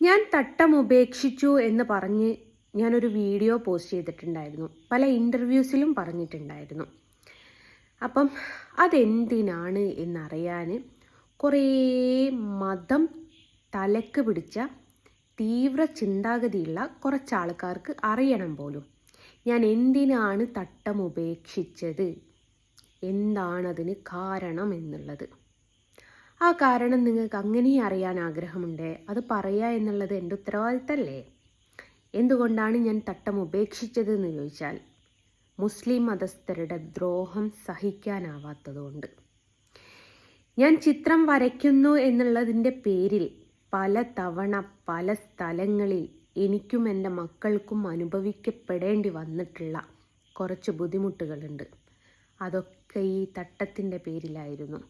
ഞാൻ തട്ടം ഉപേക്ഷിച്ചു എന്ന് പറഞ്ഞ് ഞാനൊരു വീഡിയോ പോസ്റ്റ് ചെയ്തിട്ടുണ്ടായിരുന്നു. പല ഇൻ്റർവ്യൂസിലും പറഞ്ഞിട്ടുണ്ടായിരുന്നു. അപ്പം അതെന്തിനാണ് എന്നറിയാൻ കുറേ മതം തലക്ക് പിടിച്ച തീവ്ര ചിന്താഗതിയുള്ള കുറച്ച് ആൾക്കാർക്ക് അറിയണം പോലും. ഞാൻ എന്തിനാണ് തട്ടം ഉപേക്ഷിച്ചത്, എന്താണതിന് കാരണം എന്നുള്ളത്. ആ കാരണം നിങ്ങൾക്ക് അങ്ങനെ അറിയാൻ ആഗ്രഹമുണ്ട്, അത് പറയുക എന്നുള്ളത് എൻ്റെ ഉത്തരവാദിത്തമല്ലേ? എന്തുകൊണ്ടാണ് ഞാൻ തട്ടം ഉപേക്ഷിച്ചത് എന്ന് ചോദിച്ചാൽ, മുസ്ലിം മതസ്ഥരുടെ ദ്രോഹം സഹിക്കാനാവാത്തതുകൊണ്ട്. ഞാൻ ചിത്രം വരയ്ക്കുന്നു എന്നുള്ളതിൻ്റെ പേരിൽ പല തവണ പല സ്ഥലങ്ങളിൽ എനിക്കും എൻ്റെ മക്കൾക്കും അനുഭവിക്കപ്പെടേണ്ടി വന്നിട്ടുള്ള കുറച്ച് ബുദ്ധിമുട്ടുകളുണ്ട്. അതൊക്കെ ഈ തട്ടത്തിൻ്റെ പേരിലായിരുന്നു.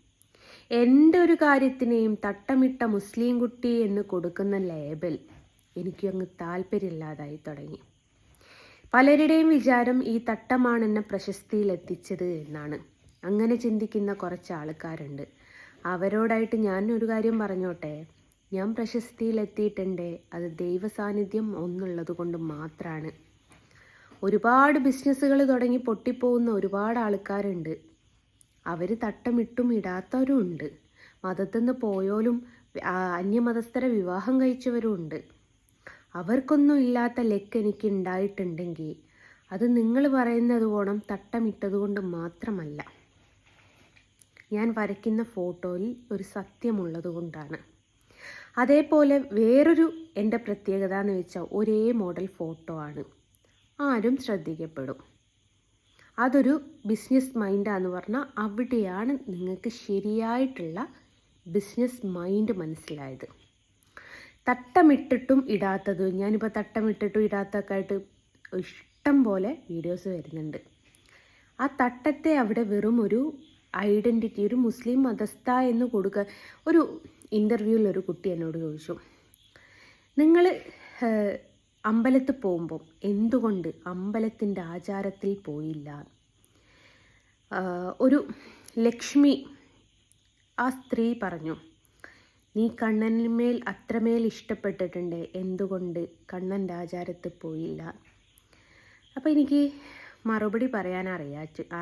എൻ്റെ ഒരു കാര്യത്തിനെയും തട്ടമിട്ട മുസ്ലിം കുട്ടി എന്ന് കൊടുക്കുന്ന ലേബൽ എനിക്കങ്ങ് താല്പര്യമില്ലാതായി തുടങ്ങി. പലരുടെയും വിചാരം ഈ തട്ടമാണ് എന്നെ പ്രശസ്തിയിലെത്തിച്ചത് എന്നാണ്. അങ്ങനെ ചിന്തിക്കുന്ന കുറച്ച് ആൾക്കാരുണ്ട്. അവരോടായിട്ട് ഞാൻ ഒരു കാര്യം പറഞ്ഞോട്ടെ, ഞാൻ പ്രശസ്തിയിലെത്തിയിട്ടുണ്ട് അത് ദൈവസാന്നിധ്യം ഒന്നുള്ളത് കൊണ്ട് മാത്രമാണ്. ഒരുപാട് ബിസിനസ്സുകൾ തുടങ്ങി പൊട്ടിപ്പോകുന്ന ഒരുപാട് ആൾക്കാരുണ്ട്. അവർ തട്ടമിട്ടും ഇടാത്തവരും ഉണ്ട്. മതത്തിൽ നിന്ന് പോയോലും അന്യമതസ്ഥരെ വിവാഹം കഴിച്ചവരും ഉണ്ട്. അവർക്കൊന്നും ഇല്ലാത്ത ലക്ക് എനിക്ക് ഉണ്ടായിട്ടുണ്ടെങ്കിൽ അത് നിങ്ങൾ പറയുന്നത് ഓണം തട്ടമിട്ടത് കൊണ്ട് മാത്രമല്ല, ഞാൻ വരയ്ക്കുന്ന ഫോട്ടോയിൽ ഒരു സത്യമുള്ളത് കൊണ്ടാണ്. അതേപോലെ വേറൊരു എൻ്റെ പ്രത്യേകത എന്ന് വെച്ചാൽ ഒരേ മോഡൽ ഫോട്ടോ ആണ്, ആരും ശ്രദ്ധിക്കപ്പെടും. അതൊരു ബിസിനസ് മൈൻഡാന്ന് പറഞ്ഞാൽ അവിടെയാണ് നിങ്ങൾക്ക് ശരിയായിട്ടുള്ള ബിസിനസ് മൈൻഡ് മനസ്സിലായത്. തട്ടമിട്ടിട്ടും ഇടാത്തത്, ഞാനിപ്പോൾ തട്ടമിട്ടിട്ടും ഇടാത്തൊക്കെ ആയിട്ട് ഇഷ്ടം പോലെ വീഡിയോസ് വരുന്നുണ്ട്. ആ തട്ടത്തെ അവിടെ വെറും ഒരു ഐഡൻറ്റിറ്റി, ഒരു മുസ്ലിം മതസ്ഥ എന്ന് കൊടുക്കുക. ഒരു ഇൻ്റർവ്യൂവിൽ ഒരു കുട്ടി എന്നോട് ചോദിച്ചു, നിങ്ങൾ അമ്പലത്തിൽ പോകുമ്പോൾ എന്തുകൊണ്ട് അമ്പലത്തിൻ്റെ ആചാരത്തിൽ പോയില്ല? ഒരു ലക്ഷ്മി, ആ സ്ത്രീ പറഞ്ഞു, നീ കണ്ണന്മേൽ അത്രമേൽ ഇഷ്ടപ്പെട്ടിട്ടുണ്ട്, എന്തുകൊണ്ട് കണ്ണൻ്റെ ആചാരത്തിൽ പോയില്ല? അപ്പോൾ എനിക്ക് മറുപടി പറയാൻ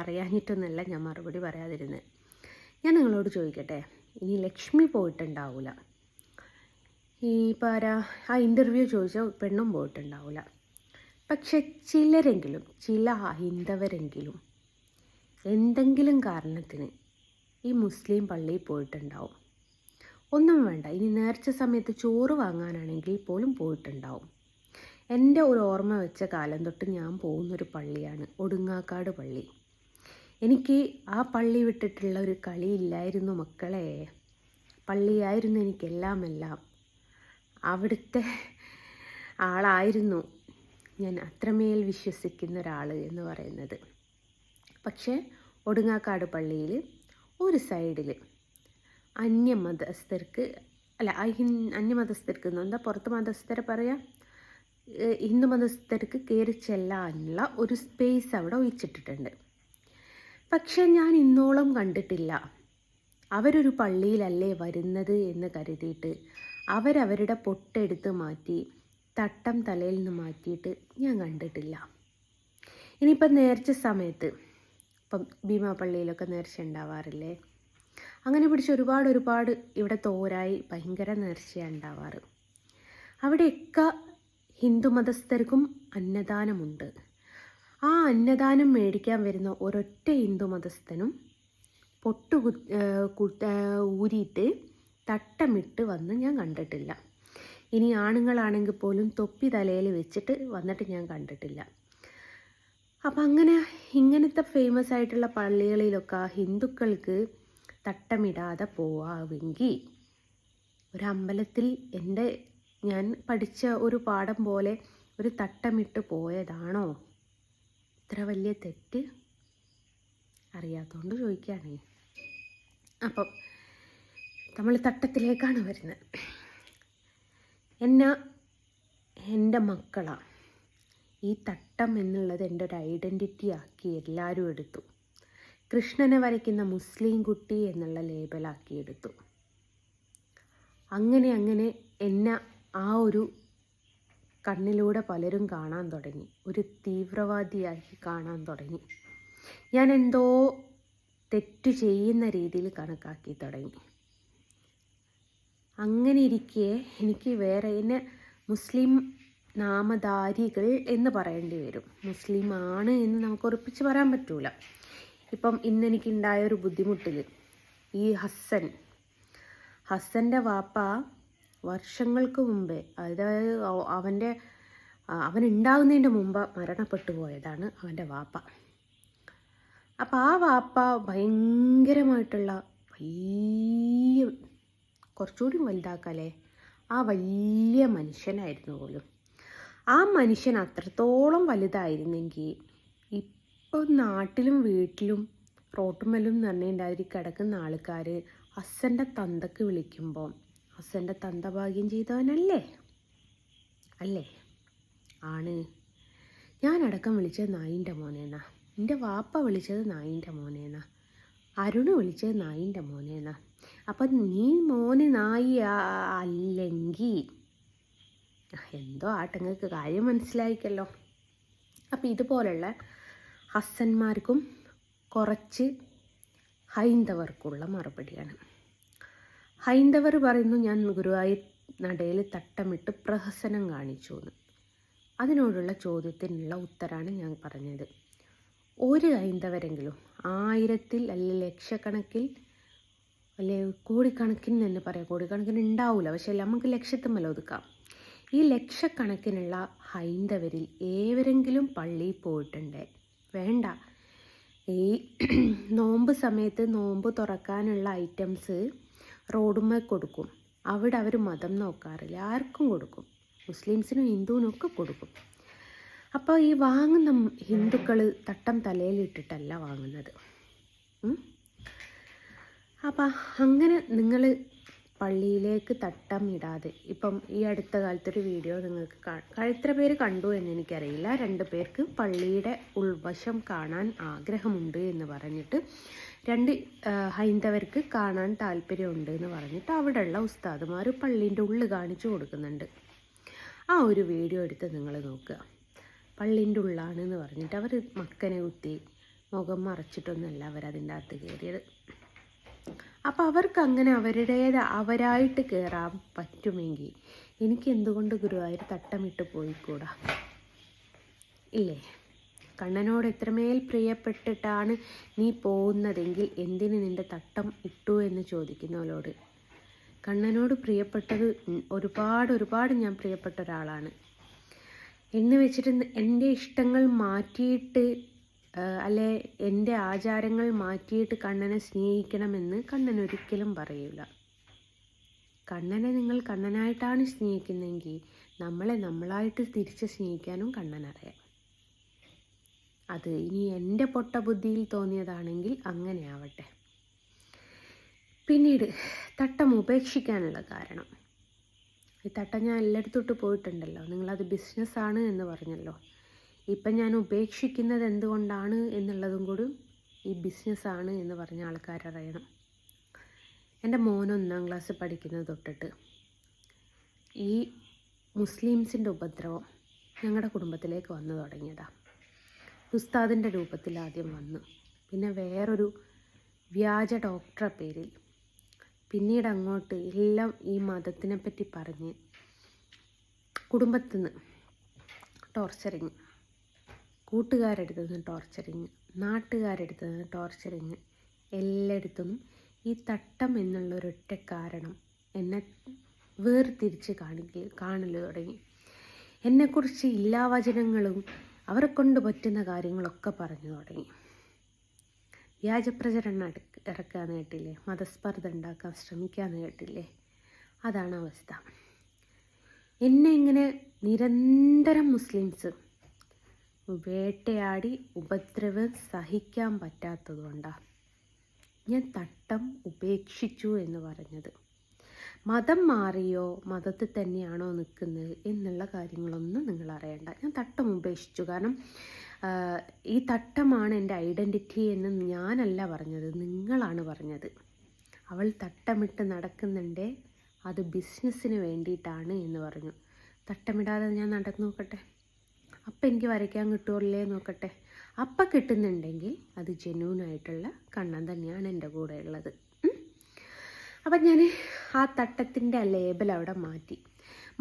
അറിയാഞ്ഞിട്ടൊന്നുമല്ല ഞാൻ മറുപടി പറയാതിരുന്നത്. ഞാൻ നിങ്ങളോട് ചോദിക്കട്ടെ, ഇനി ലക്ഷ്മി പോയിട്ടുണ്ടാവില്ല, ഈ ആ ഇൻ്റർവ്യൂ ചോദിച്ച പെണ്ണും പോയിട്ടുണ്ടാവില്ല, പക്ഷെ ചിലരെങ്കിലും, ചില ഹൈന്ദവരെങ്കിലും എന്തെങ്കിലും കാരണത്തിന് ഈ മുസ്ലിം പള്ളിയിൽ പോയിട്ടുണ്ടാവും. ഒന്നും വേണ്ട, ഇനി നേർച്ച സമയത്ത് ചോറ് വാങ്ങാനാണെങ്കിൽ പോലും പോയിട്ടുണ്ടാവും. എൻ്റെ ഒരു ഓർമ്മ വെച്ച കാലം തൊട്ട് ഞാൻ പോകുന്നൊരു പള്ളിയാണ് ഒടുങ്ങാക്കാട് പള്ളി. എനിക്ക് ആ പള്ളി വിട്ടിട്ടുള്ള ഒരു കളിയില്ലായിരുന്നു മക്കളെ. പള്ളിയായിരുന്നു എനിക്കെല്ലാം. അവിടുത്തെ ആളായിരുന്നു ഞാൻ അത്രമേൽ വിശ്വസിക്കുന്ന ഒരാൾ എന്ന് പറയുന്നത്. പക്ഷേ ഒടുങ്ങാക്കാട് പള്ളിയിൽ ഒരു സൈഡിൽ അന്യമതസ്ഥർക്ക് എന്താ പുറത്ത് മതസ്ഥരെ പറയാം, ഹിന്ദു മതസ്ഥർക്ക് കയറി ചെല്ലാനുള്ള ഒരു സ്പേസ് അവിടെ ഒഴിച്ചിട്ടിട്ടുണ്ട്. പക്ഷെ ഞാൻ ഇന്നോളം കണ്ടിട്ടില്ല അവരൊരു പള്ളിയിലല്ലേ വരുന്നത് എന്ന് കരുതിയിട്ട് അവരവരുടെ പൊട്ടെടുത്ത് മാറ്റി തട്ടം തലയിൽ നിന്ന് മാറ്റിയിട്ട് ഞാൻ കണ്ടിട്ടില്ല. ഇനിയിപ്പം നേർച്ച സമയത്ത്, ഇപ്പം ഭീമാ പള്ളിയിലൊക്കെ നേർച്ച ഉണ്ടാവാറില്ലേ, അങ്ങനെ പിടിച്ച് ഒരുപാട് ഇവിടെ തോരായി ഭയങ്കര നേർച്ചയാണ് ഉണ്ടാവാറ്. അവിടെയൊക്കെ ഹിന്ദു മതസ്ഥർക്കും അന്നദാനമുണ്ട്. ആ അന്നദാനം മേടിക്കാൻ വരുന്ന ഒരൊറ്റ ഹിന്ദു മതസ്ഥനും പൊട്ടു ഊരിയിട്ട് തട്ടമിട്ട് വന്ന് ഞാൻ കണ്ടിട്ടില്ല. ഇനി ആണുങ്ങളാണെങ്കിൽ പോലും തൊപ്പി തലയിൽ വെച്ചിട്ട് വന്നിട്ട് ഞാൻ കണ്ടിട്ടില്ല. അപ്പം ഇങ്ങനത്തെ ഫേമസ് ആയിട്ടുള്ള പള്ളികളിലൊക്കെ ഹിന്ദുക്കൾക്ക് തട്ടമിടാതെ പോവാമെങ്കിൽ ഒരമ്പലത്തിൽ ഞാൻ പഠിച്ച ഒരു പാഠം പോലെ ഒരു തട്ടമിട്ട് പോയതാണോ ഇത്ര വലിയ തെറ്റ്? അറിയാത്തതുകൊണ്ട് ചോദിക്കുകയാണേ. അപ്പം നമ്മൾ തട്ടത്തിലേക്കാണ് വരുന്നത്. എൻ്റെ മക്കളാണ് ഈ തട്ടം എന്നുള്ളത് എൻ്റെ ഒരു ഐഡൻറ്റിറ്റി ആക്കി എല്ലാവരും എടുത്തു. കൃഷ്ണനെ വരയ്ക്കുന്ന മുസ്ലിം കുട്ടി എന്നുള്ള ലേബലാക്കി എടുത്തു. അങ്ങനെ എന്നെ ആ ഒരു കണ്ണിലൂടെ പലരും കാണാൻ തുടങ്ങി. ഒരു തീവ്രവാദിയാക്കി കാണാൻ തുടങ്ങി. ഞാൻ എന്തോ തെറ്റ് ചെയ്യുന്ന രീതിയിൽ കണക്കാക്കി തുടങ്ങി. അങ്ങനെ ഇരിക്കെ എനിക്ക് വേറെ എന്നെ മുസ്ലിം നാമധാരികൾ എന്ന് പറയേണ്ടി വരും. മുസ്ലിം ആണ് എന്ന് നമുക്ക് ഉറപ്പിച്ച് പറയാൻ പറ്റൂല. ഇപ്പം ഇന്നെനിക്കുണ്ടായ ഒരു ബുദ്ധിമുട്ടിൽ ഈ ഹസ്സൻ്റെ വാപ്പ വർഷങ്ങൾക്ക് മുമ്പേ, അതായത് അവനുണ്ടാകുന്നതിൻ്റെ മുമ്പ് മരണപ്പെട്ടു പോയതാണ് അവൻ്റെ വാപ്പ. അപ്പം ആ വാപ്പ ഭയങ്കരമായിട്ടുള്ള വലിയ, കുറച്ചുകൂടി വലുതാക്കാല്ലേ, ആ വലിയ മനുഷ്യനായിരുന്നു പോലും. ആ മനുഷ്യൻ അത്രത്തോളം വലുതായിരുന്നെങ്കിൽ ഇപ്പം നാട്ടിലും വീട്ടിലും റോട്ടുമല്ലും നിറഞ്ഞുണ്ടായി കിടക്കുന്ന ആൾക്കാർ ഹസ്സൻ്റെ തന്തക്ക് വിളിക്കുമ്പോൾ ഹസ്സൻ്റെ തന്ത ഭാഗ്യം ചെയ്തവനല്ലേ? അല്ലേ? ആണ്. ഞാനടക്കം വിളിച്ചത് നായിൻ്റെ മോനേന്നാ, എൻ്റെ വാപ്പ വിളിച്ചത് നായിൻ്റെ മോനേന്നാ, അരുണ് വിളിച്ചത് നായിൻ്റെ മോനേന്നാ. അപ്പം നീ മോന് നായി അല്ലെങ്കിൽ എന്തോ ആട്ടങ്ങൾക്ക് കാര്യം മനസ്സിലായിക്കല്ലോ. അപ്പം ഇതുപോലുള്ള ഹസ്സന്മാർക്കും കുറച്ച് ഹൈന്ദവർക്കുള്ള മറുപടിയാണ്. ഹൈന്ദവർ പറയുന്നു ഞാൻ ഗുരുവായൂർ നടയിൽ തട്ടമിട്ട് പ്രഹസനം കാണിച്ചു എന്ന്. അതിനോടുള്ള ചോദ്യത്തിനുള്ള ഉത്തരമാണ് ഞാൻ പറഞ്ഞത്. ഒരു ഹൈന്ദവരെങ്കിലും 1000 അല്ലെങ്കിൽ ലക്ഷക്കണക്കിൽ അല്ലെ കോടിക്കണക്കിന് തന്നെ പറയാം, കോടിക്കണക്കിന് ഉണ്ടാവില്ല, പക്ഷേ നമുക്ക് ലക്ഷത്തുമല്ല ഒതുക്കാം. ഈ ലക്ഷക്കണക്കിനുള്ള ഹൈന്ദവരിൽ ഏവരെങ്കിലും പള്ളിയിൽ പോയിട്ടുണ്ട്? വേണ്ട. ഈ നോമ്പ് സമയത്ത് നോമ്പ് തുറക്കാനുള്ള ഐറ്റംസ് റോഡുമ്മ കൊടുക്കും. അവിടെ അവർ മതം നോക്കാറില്ല, ആർക്കും കൊടുക്കും, മുസ്ലിംസിനും ഹിന്ദുവിനും ഒക്കെ കൊടുക്കും. അപ്പോൾ ഈ വാങ്ങുന്ന ഹിന്ദുക്കൾ തട്ടം തലയിലിട്ടിട്ടല്ല വാങ്ങുന്നത്. അപ്പം അങ്ങനെ നിങ്ങൾ പള്ളിയിലേക്ക് തട്ടം ഇടാതെ, ഇപ്പം ഈ അടുത്ത കാലത്തൊരു വീഡിയോ നിങ്ങൾക്ക് എത്ര പേര് കണ്ടു എന്ന് എനിക്കറിയില്ല. 2 പേർക്ക് പള്ളിയുടെ ഉൾവശം കാണാൻ ആഗ്രഹമുണ്ട് എന്ന് പറഞ്ഞിട്ട്, 2 ഹൈന്ദവർക്ക് കാണാൻ താല്പര്യമുണ്ട് എന്ന് പറഞ്ഞിട്ട് അവിടെയുള്ള ഉസ്താദുമാർ പള്ളീൻ്റെ ഉള്ളിൽ കാണിച്ചു കൊടുക്കുന്നുണ്ട്. ആ ഒരു വീഡിയോ എടുത്ത് നിങ്ങൾ നോക്കുക. പള്ളീൻ്റെ ഉള്ളാണെന്ന് പറഞ്ഞിട്ട് അവർ മക്കനെ കുത്തി മുഖം മറച്ചിട്ടൊന്നുമല്ല അവരതിൻ്റെ അകത്ത് കയറിയത്. അപ്പോൾ അവർക്ക് അങ്ങനെ അവരായിട്ട് കയറാൻ പറ്റുമെങ്കിൽ എനിക്ക് എന്തുകൊണ്ട് ഗുരുവായൂർ തട്ടമിട്ട് പോയിക്കൂടാ? ഇല്ലേ? കണ്ണനോട് എത്രമേൽ പ്രിയപ്പെട്ടിട്ടാണ് നീ പോകുന്നതെങ്കിൽ എന്തിന് നിൻ്റെ തട്ടം ഇട്ടു എന്ന് ചോദിക്കുന്നവരോട്. കണ്ണനോട് പ്രിയപ്പെട്ടത് ഒരുപാട് ഞാൻ പ്രിയപ്പെട്ട ഒരാളാണ് എന്ന് വെച്ചിട്ട് എൻ്റെ ഇഷ്ടങ്ങൾ മാറ്റിയിട്ട് അല്ലെ എൻ്റെ ആചാരങ്ങൾ മാറ്റിയിട്ട് കണ്ണനെ സ്നേഹിക്കണമെന്ന് കണ്ണൻ ഒരിക്കലും പറയൂല. കണ്ണനെ നിങ്ങൾ കണ്ണനായിട്ടാണ് സ്നേഹിക്കുന്നതെങ്കിൽ നമ്മളെ നമ്മളായിട്ട് തിരിച്ച് സ്നേഹിക്കാനും കണ്ണനറിയാം. അത് ഇനി എൻ്റെ പൊട്ട ബുദ്ധിയിൽ തോന്നിയതാണെങ്കിൽ അങ്ങനെ ആവട്ടെ. പിന്നീട് തട്ടം ഉപേക്ഷിക്കാനുള്ള കാരണം, ഈ തട്ടം ഞാൻ എല്ലായിടത്തോട്ട് പോയിട്ടുണ്ടല്ലോ, നിങ്ങളത് ബിസിനസ്സാണ് എന്ന് പറഞ്ഞല്ലോ. ഇപ്പം ഞാൻ ഉപേക്ഷിക്കുന്നത് എന്തുകൊണ്ടാണ് എന്നുള്ളതും കൂടി ഈ ബിസിനസ്സാണ് എന്ന് പറഞ്ഞ ആൾക്കാരറിയണം. എൻ്റെ മോൻ 1ാം ക്ലാസ് പഠിക്കുന്നത് തൊട്ടിട്ട് ഈ മുസ്ലിംസിൻ്റെ ഉപദ്രവം ഞങ്ങളുടെ കുടുംബത്തിലേക്ക് വന്നു തുടങ്ങിയതാണ്. ഉസ്താദിൻ്റെ രൂപത്തിൽ ആദ്യം വന്നു, പിന്നെ വേറൊരു വ്യാജ ഡോക്ടറെ പേരിൽ, പിന്നീട് അങ്ങോട്ട് എല്ലാം ഈ മതത്തിനെ പറ്റി പറഞ്ഞ് കുടുംബത്തിൽ നിന്ന് ടോർച്ചറിങ്, കൂട്ടുകാരെടുത്തു നിന്ന് ടോർച്ചറിങ്, നാട്ടുകാരെടുത്തു നിന്ന് ടോർച്ചറിങ്, എല്ലായിടത്തുനിന്നും ഈ തട്ടം എന്നുള്ളൊരൊറ്റ കാരണം എന്നെ വേർതിരിച്ച് കാണൽ തുടങ്ങി. എന്നെക്കുറിച്ച് ഇല്ലാവചനങ്ങളും അവരെ കൊണ്ട് പറ്റുന്ന കാര്യങ്ങളൊക്കെ പറഞ്ഞു തുടങ്ങി. വ്യാജപ്രചരണം ഇറക്കാന്ന് കേട്ടില്ലേ, മതസ്പർദ്ധ ഉണ്ടാക്കാൻ ശ്രമിക്കാന്ന് കേട്ടില്ലേ, അതാണ് അവസ്ഥ. എന്നെ ഇങ്ങനെ നിരന്തരം മുസ്ലിംസ് വേട്ടയാടി ഉപദ്രവം സഹിക്കാൻ പറ്റാത്തതുകൊണ്ടാണ് ഞാൻ തട്ടം ഉപേക്ഷിച്ചു എന്ന് പറഞ്ഞത്. മതം മാറിയോ മതത്തിൽ തന്നെയാണോ നിൽക്കുന്നത് എന്നുള്ള കാര്യങ്ങളൊന്നും നിങ്ങൾ അറിയണ്ട. ഞാൻ തട്ടം ഉപേക്ഷിച്ചു. കാരണം ഈ തട്ടമാണ് എൻ്റെ ഐഡൻറ്റിറ്റി എന്ന് ഞാനല്ല പറഞ്ഞത്, നിങ്ങളാണ് പറഞ്ഞത്. അവൾ തട്ടമിട്ട് നടക്കുന്നുണ്ട്, അത് ബിസിനസ്സിന് വേണ്ടിയിട്ടാണ് എന്ന് പറഞ്ഞു. തട്ടമിടാതെ ഞാൻ നടന്നു നോക്കട്ടെ, അപ്പം എനിക്ക് വരയ്ക്കാൻ കിട്ടുമല്ലേ നോക്കട്ടെ. അപ്പം കിട്ടുന്നുണ്ടെങ്കിൽ അത് ജെന്യൂനായിട്ടുള്ള കണ്ണൻ തന്നെയാണ് എൻ്റെ കൂടെ ഉള്ളത്. അപ്പം ഞാൻ ആ തട്ടത്തിൻ്റെ ആ ലേബൽ അവിടെ മാറ്റി.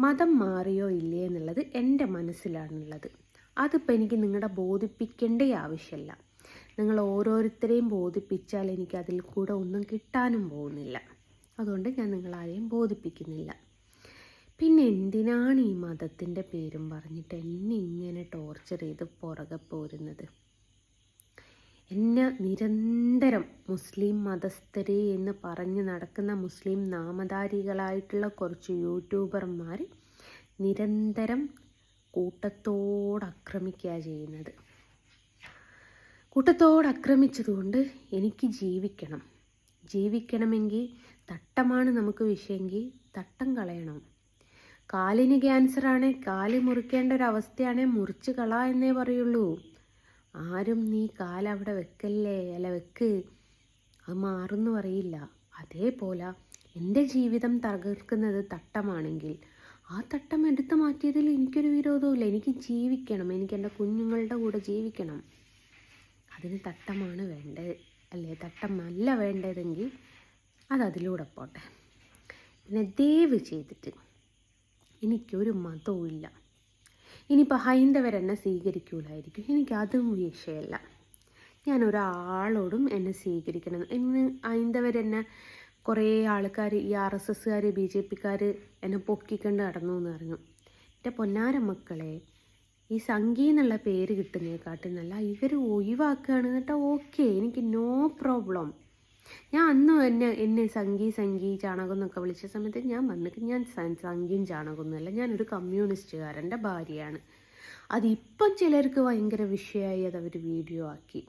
മതം മാറിയോ ഇല്ലേ എന്നുള്ളത് എൻ്റെ മനസ്സിലാണുള്ളത്. അതിപ്പോൾ എനിക്ക് നിങ്ങളുടെ ബോധിപ്പിക്കേണ്ട ആവശ്യമില്ല. നിങ്ങൾ ഓരോരുത്തരെയും ബോധിപ്പിച്ചാൽ എനിക്ക് അതിൽ കൂടെ ഒന്നും കിട്ടാനും പോകുന്നില്ല. അതുകൊണ്ട് ഞാൻ നിങ്ങളാരെയും ബോധിപ്പിക്കുന്നില്ല. പിന്നെ എന്തിനാണ് ഈ മതത്തിൻ്റെ പേരും പറഞ്ഞിട്ട് എന്നെ ഇങ്ങനെ ടോർച്ചർ ചെയ്ത് പുറകെ പോരുന്നത്? എന്നെ നിരന്തരം മുസ്ലിം മതസ്ഥരെ എന്ന് പറഞ്ഞ് നടക്കുന്ന മുസ്ലിം നാമധാരികളായിട്ടുള്ള കുറച്ച് യൂട്യൂബർമാർ നിരന്തരം കൂട്ടത്തോടാക്രമിക്കുക ചെയ്യുന്നത്. കൂട്ടത്തോടാക്രമിച്ചതുകൊണ്ട് എനിക്ക് ജീവിക്കണമെങ്കിൽ തട്ടമാണ് നമുക്ക് വിഷയമെങ്കിൽ തട്ടം കളയണം. കാലിന് ക്യാൻസറാണേ കാല് മുറിക്കേണ്ട ഒരവസ്ഥയാണേ മുറിച്ച് കള എന്നേ പറയുള്ളൂ. ആരും നീ കാലവിടെ വെക്കല്ലേ, അല്ല വെക്ക്, അത് മാറുമെന്ന് പറയില്ല. അതേപോലെ എൻ്റെ ജീവിതം തകർക്കുന്നത് തട്ടമാണെങ്കിൽ ആ തട്ടം എടുത്ത് മാറ്റിയതിൽ എനിക്കൊരു വിരോധവുമില്ല. എനിക്ക് ജീവിക്കണം, എനിക്ക് എൻ്റെ കുഞ്ഞുങ്ങളുടെ കൂടെ ജീവിക്കണം. അതിന് തട്ടമാണ് വേണ്ടത്, അല്ലേ? തട്ടമല്ല വേണ്ടതെങ്കിൽ അതതിലൂടെ പോട്ടെ. പിന്നെ ദയവ് ചെയ്തിട്ട് എനിക്കൊരു മതവും ഇല്ല. ഇനിയിപ്പോൾ ഹൈന്ദവരെന്നെ സ്വീകരിക്കൂലായിരിക്കും, എനിക്കതും വിഷയമല്ല. ഞാൻ ഒരാളോടും എന്നെ സ്വീകരിക്കണം എന്ന് ഹൈന്ദവരെന്നെ കുറേ ആൾക്കാർ, ഈ RSSകാർ BJPക്കാർ എന്നെ പൊക്കിക്കൊണ്ട് നടന്നു എന്ന് പറഞ്ഞു. എൻ്റെ പൊന്നാര മക്കളെ, ഈ സംഗി എന്നുള്ള പേര് കിട്ടുന്നതിനെക്കാട്ടും നല്ല ഇവർ ഒഴിവാക്കുകയാണ് കേട്ടോ. ഓക്കെ, എനിക്ക് നോ പ്രോബ്ലം. ഞാൻ അന്ന് എന്നെ സംഗി ചാണകം എന്നൊക്കെ വിളിച്ച സമയത്ത് ഞാൻ വന്നിട്ട് ഞാൻ സംഗിയും ചാണകമൊന്നുമല്ല, ഞാനൊരു കമ്മ്യൂണിസ്റ്റുകാരൻ്റെ ഭാര്യയാണ്. അതിപ്പം ചിലർക്ക് ഭയങ്കര വിഷയമായി, അതവർ വീഡിയോ ആക്കി.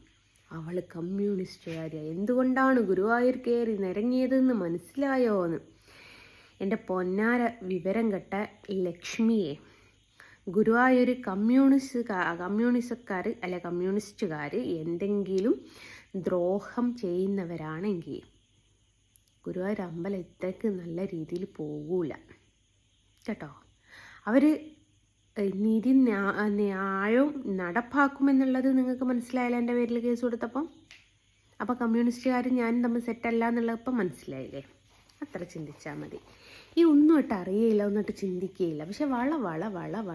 അവൾ കമ്മ്യൂണിസ്റ്റുകാരിയാണ്, എന്തുകൊണ്ടാണ് ഗുരുവായൂർ കയറി നിരങ്ങിയതെന്ന് മനസ്സിലായോ എന്ന്. എൻ്റെ പൊന്നാര വിവരം കെട്ട ലക്ഷ്മിയെ, ഗുരുവായൂർ കമ്മ്യൂണിസ്റ്റുകാർ അല്ലെ കമ്മ്യൂണിസ്റ്റുകാർ എന്തെങ്കിലും ദ്രോഹം ചെയ്യുന്നവരാണെങ്കിൽ ഗുരുവായൂർ അമ്പലത്തേക്ക് നല്ല രീതിയിൽ പോകൂല കേട്ടോ. അവർ നീതി ന്യായവും നടപ്പാക്കുമെന്നുള്ളത് നിങ്ങൾക്ക് മനസ്സിലായില്ല എൻ്റെ പേരിൽ കേസ് കൊടുത്തപ്പം. അപ്പോൾ കമ്മ്യൂണിസ്റ്റുകാർ ഞാനും തമ്മിൽ സെറ്റല്ല എന്നുള്ളത് ഇപ്പം മനസ്സിലായില്ലേ? അത്ര ചിന്തിച്ചാൽ മതി. ഈ ഒന്നും ഇട്ട് അറിയില്ല, ഒന്നിട്ട് ചിന്തിക്കുകയില്ല, പക്ഷെ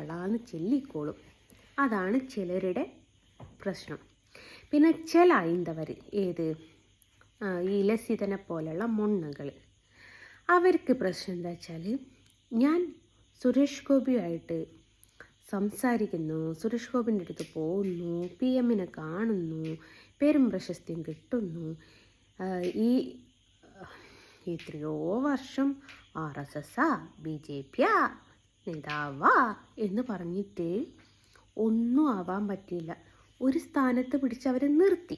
വളന്ന് ചെല്ലിക്കോളും. അതാണ് ചിലരുടെ പ്രശ്നം. പിന്നെ ചില ഹൈന്ദവർ, ഏത് ഈ ലസിതനെ പോലുള്ള മൊണ്ണകൾ, അവർക്ക് പ്രശ്നം എന്താ വെച്ചാൽ ഞാൻ സുരേഷ് ഗോപിയായിട്ട് സംസാരിക്കുന്നു, സുരേഷ് ഗോപിൻ്റെ അടുത്ത് പോകുന്നു, PM-നെ കാണുന്നു, പേരും പ്രശസ്തിയും കിട്ടുന്നു, ഈ എത്രയോ വർഷം RSS BJP നേതാവാ എന്ന് പറഞ്ഞിട്ട് ഒന്നും ആവാൻ പറ്റിയില്ല. ഒരു സ്ഥാനത്ത് പിടിച്ചവരെ നിർത്തി,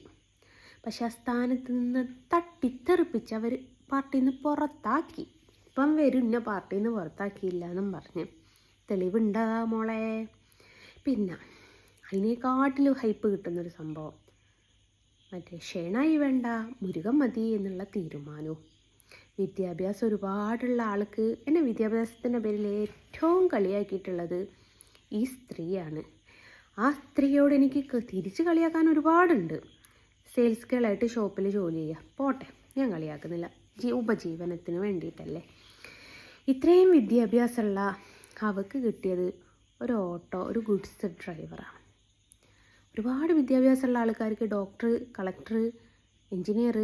പക്ഷെ ആ സ്ഥാനത്ത് നിന്ന് തട്ടിത്തെറിപ്പിച്ച് അവർ പാർട്ടിയിൽ നിന്ന് പുറത്താക്കി. ഇപ്പം വരും ഇന്ന പാർട്ടിയിൽ നിന്ന് പുറത്താക്കിയില്ല എന്നും പറഞ്ഞ്. തെളിവുണ്ടാ മോളെ? പിന്നെ അതിനേക്കാട്ടിലും ഹൈപ്പ് കിട്ടുന്നൊരു സംഭവം, മറ്റേ ഷേണായി വേണ്ട മുരുകൻ മതി എന്നുള്ള തീരുമാനവും. വിദ്യാഭ്യാസം ഒരുപാടുള്ള ആൾക്ക് എന്നെ വിദ്യാഭ്യാസത്തിൻ്റെ പേരിൽ ഏറ്റവും കളിയാക്കിയിട്ടുള്ളത് ഈ സ്ത്രീയാണ്. ആ സ്ത്രീയോട് എനിക്ക് തിരിച്ച് കളിയാക്കാൻ ഒരുപാടുണ്ട്. സെയിൽസ് ഗേളായിട്ട് ഷോപ്പിൽ ജോലി ചെയ്യുക, പോട്ടെ, ഞാൻ കളിയാക്കുന്നില്ല, ഉപജീവനത്തിന് വേണ്ടിയിട്ടല്ലേ. ഇത്രയും വിദ്യാഭ്യാസമുള്ള അവൾക്ക് കിട്ടിയത് ഒരു ഓട്ടോ, ഒരു ഗുഡ്സ് ഡ്രൈവറാണ്. ഒരുപാട് വിദ്യാഭ്യാസമുള്ള ആൾക്കാർക്ക് ഡോക്ടർ, കളക്ടർ, എൻജിനീയർ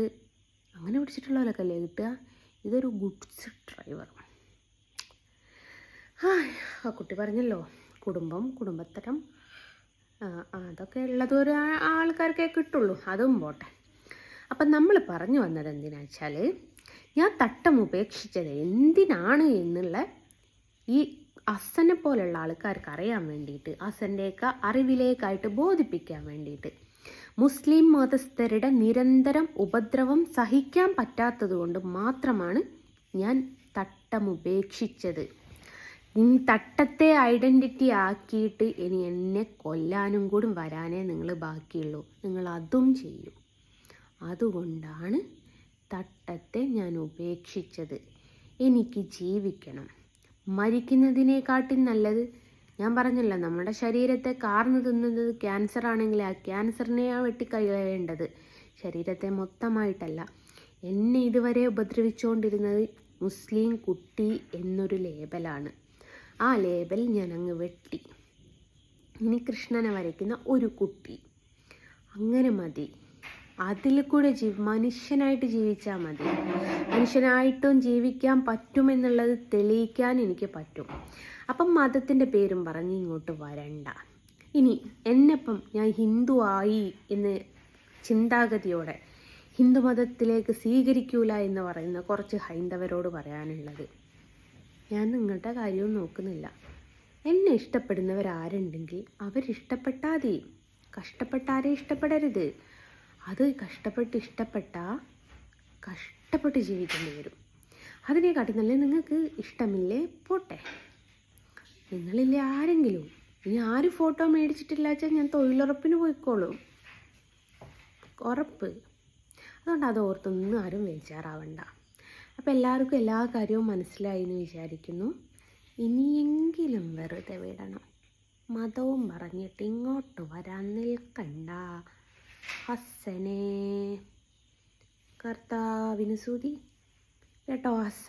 അങ്ങനെ പിടിച്ചിട്ടുള്ളവരൊക്കെ അല്ലേ കിട്ടുക. ഇതൊരു ഗുഡ്സ് ഡ്രൈവർ. ആ കുട്ടി പറഞ്ഞല്ലോ, കുടുംബത്തരം അതൊക്കെ ഉള്ളത് ഒരു ആൾക്കാർക്കേ കിട്ടുള്ളൂ, അതും പോട്ടെ. അപ്പം നമ്മൾ പറഞ്ഞു വന്നത് എന്തിനാ വെച്ചാൽ, ഞാൻ തട്ടം ഉപേക്ഷിച്ചത് എന്തിനാണ് എന്നുള്ള ഈ അസനെ പോലുള്ള ആൾക്കാർക്ക് അറിയാൻ വേണ്ടിയിട്ട്, അസൻ്റെയൊക്കെ അറിവിലേക്കായിട്ട് ബോധിപ്പിക്കാൻ വേണ്ടിയിട്ട്. മുസ്ലിം മതസ്ഥരുടെ നിരന്തരം ഉപദ്രവം സഹിക്കാൻ പറ്റാത്തത് കൊണ്ട് മാത്രമാണ് ഞാൻ തട്ടം ഉപേക്ഷിച്ചത്. തട്ടത്തെ ഐഡൻറ്റിറ്റി ആക്കിയിട്ട് ഇനി എന്നെ കൊല്ലാനും കൂടി വരാനേ നിങ്ങൾ ബാക്കിയുള്ളൂ, നിങ്ങൾ അതും ചെയ്യും. അതുകൊണ്ടാണ് തട്ടത്തെ ഞാൻ ഉപേക്ഷിച്ചത്. എനിക്ക് ജീവിക്കണം. മരിക്കുന്നതിനെക്കാട്ടും നല്ലത്, ഞാൻ പറഞ്ഞല്ലോ, നമ്മുടെ ശരീരത്തെ കാർന്നു തിന്നുന്നത് ക്യാൻസർ ആണെങ്കിൽ ആ ക്യാൻസറിനെയാണ് വെട്ടിക്കളയേണ്ടത്, ശരീരത്തെ മൊത്തമായിട്ടല്ല. എന്നെ ഇതുവരെ ഉപദ്രവിച്ചുകൊണ്ടിരുന്നത് മുസ്ലിം കുട്ടി എന്നൊരു ലേബലാണ്. ആ ലേബൽ ഞാൻ അങ്ങ് വെട്ടി. ഇനി കൃഷ്ണനെ വരയ്ക്കുന്ന ഒരു കുട്ടി, അങ്ങനെ മതി. അതിൽ കൂടെ മനുഷ്യനായിട്ട് ജീവിച്ചാൽ മതി. മനുഷ്യനായിട്ടും ജീവിക്കാൻ പറ്റുമെന്നുള്ളത് തെളിയിക്കാൻ എനിക്ക് പറ്റും. അപ്പം മതത്തിൻ്റെ പേരും പറഞ്ഞ് ഇങ്ങോട്ട് വരണ്ട. ഇനി എന്നെപ്പം ഞാൻ ഹിന്ദു ആയി എന്ന് ചിന്താഗതിയോടെ ഹിന്ദു മതത്തിലേക്ക് സ്വീകരിക്കൂല എന്ന് പറയുന്ന കുറച്ച് ഹൈന്ദവരോട് പറയാനുള്ളത്, ഞാൻ നിങ്ങളുടെ കാര്യവും നോക്കുന്നില്ല. എന്നെ ഇഷ്ടപ്പെടുന്നവരാരുണ്ടെങ്കിൽ അവരിഷ്ടപ്പെട്ടാൽ മതി. കഷ്ടപ്പെട്ടാരെ ഇഷ്ടപ്പെടരുത്. അത് കഷ്ടപ്പെട്ട് ജീവിക്കേണ്ടി വരും. അതിനെക്കാട്ടി നല്ല നിങ്ങൾക്ക് ഇഷ്ടമില്ലേ പോട്ടെ. നിങ്ങളില്ലേ ആരെങ്കിലും, ഇനി ആരും ഫോട്ടോ മേടിച്ചിട്ടില്ല വെച്ചാൽ ഞാൻ തൊഴിലുറപ്പിന് പോയിക്കോളും, ഉറപ്പ്. അതുകൊണ്ട് അത് ഓർത്തൊന്നും ആരും വേചാറാവണ്ട. അപ്പോൾ എല്ലാവർക്കും എല്ലാ കാര്യവും മനസ്സിലായി എന്ന് വിചാരിക്കുന്നു. ഇനിയെങ്കിലും വെറുതെ വിടണം. മതവും പറഞ്ഞിട്ട് ഇങ്ങോട്ട് വരാൻ നിൽക്കണ്ട. ഹസ്സനെ കർത്താവിന് സ്തുതി കേട്ടോ ഹസ്സ.